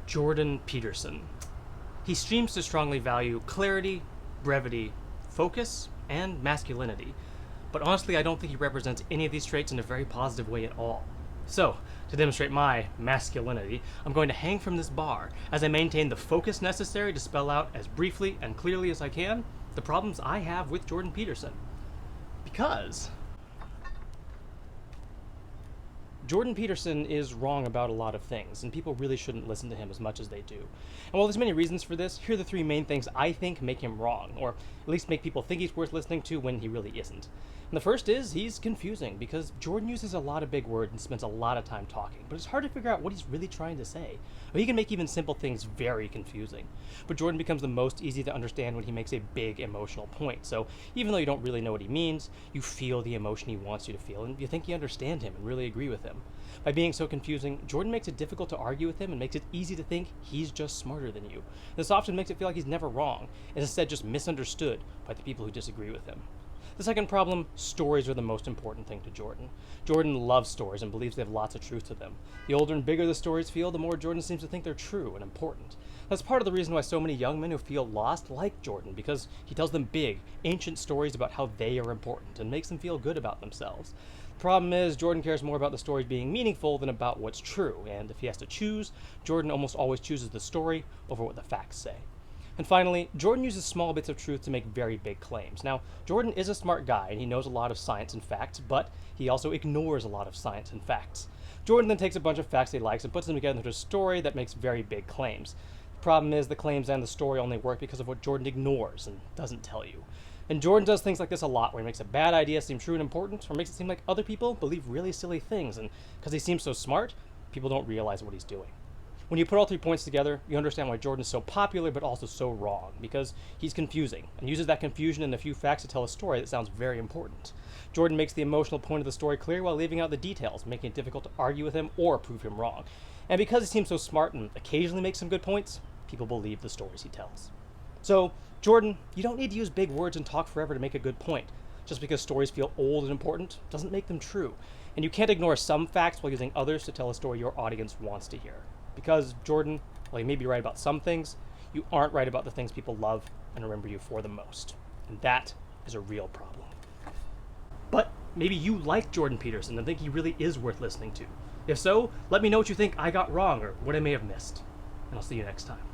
Jordan Peterson. He seems to strongly value clarity, brevity, focus, and masculinity. But honestly, I don't think he represents any of these traits in a very positive way at all. So, to demonstrate my masculinity, I'm going to hang from this bar as I maintain the focus necessary to spell out as briefly and clearly as I can the problems I have with Jordan Peterson. Because Jordan Peterson is wrong about a lot of things, and people really shouldn't listen to him as much as they do. And while there's many reasons for this, here are the three main things I think make him wrong, or at least make people think he's worth listening to when he really isn't. And the first is, he's confusing, because Jordan uses a lot of big words and spends a lot of time talking, but it's hard to figure out what he's really trying to say. He can make even simple things very confusing. But Jordan becomes the most easy to understand when he makes a big emotional point, so even though you don't really know what he means, you feel the emotion he wants you to feel, and you think you understand him and really agree with him. By being so confusing, Jordan makes it difficult to argue with him and makes it easy to think he's just smarter than you. This often makes it feel like he's never wrong, and instead just misunderstood by the people who disagree with him. The second problem, stories are the most important thing to Jordan. Jordan loves stories and believes they have lots of truth to them. The older and bigger the stories feel, the more Jordan seems to think they're true and important. That's part of the reason why so many young men who feel lost like Jordan, because he tells them big, ancient stories about how they are important and makes them feel good about themselves. The problem is, Jordan cares more about the stories being meaningful than about what's true, and if he has to choose, Jordan almost always chooses the story over what the facts say. And finally, Jordan uses small bits of truth to make very big claims. Now, Jordan is a smart guy, and he knows a lot of science and facts, but he also ignores a lot of science and facts. Jordan then takes a bunch of facts he likes and puts them together into a story that makes very big claims. The problem is, the claims and the story only work because of what Jordan ignores and doesn't tell you. And Jordan does things like this a lot, where he makes a bad idea seem true and important, or makes it seem like other people believe really silly things, and because he seems so smart, people don't realize what he's doing. When you put all 3 points together, you understand why Jordan is so popular but also so wrong, because he's confusing, and uses that confusion and a few facts to tell a story that sounds very important. Jordan makes the emotional point of the story clear while leaving out the details, making it difficult to argue with him or prove him wrong. And because he seems so smart and occasionally makes some good points, people believe the stories he tells. So, Jordan, you don't need to use big words and talk forever to make a good point. Just because stories feel old and important doesn't make them true. And you can't ignore some facts while using others to tell a story your audience wants to hear. Because, Jordan, while you may be right about some things, you aren't right about the things people love and remember you for the most. And that is a real problem. But maybe you like Jordan Peterson and think he really is worth listening to. If so, let me know what you think I got wrong or what I may have missed. And I'll see you next time.